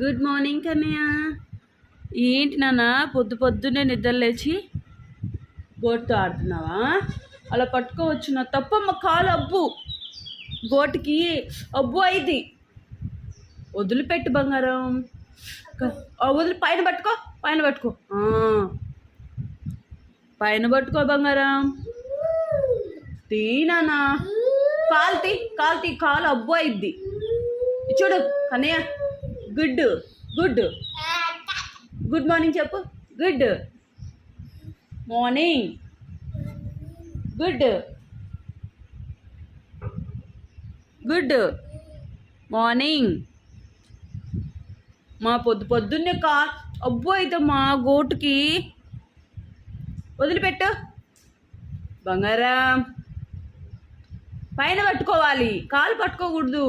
Good morning Kannayya. ఏంటి నాన్న పొద్దున్నే నిద్ర లేచి గోటుతో ఆడుతున్నావా? అలా పట్టుకోవచ్చు నా తప్పమ్మ, కాలు అబ్బు, గోటుకి అబ్బు అయింది. వదిలిపెట్టు బంగారం, వదిలి పైన పట్టుకో, పైన పట్టుకో, పైన పట్టుకో బంగారం. తీ నాన్న, కాలు తీ, కాలు తీ, కాలు అబ్బు అయింది. చూడు Kannayya, good good good morning చెప్పు. Good morning, good good morning. మా పొద్దున్నే అబ్బో అయితే మా గోటుకి వదిలిపెట్టు బంగారం. పైన పట్టుకోవాలి, కాలు పట్టుకోకూడదు.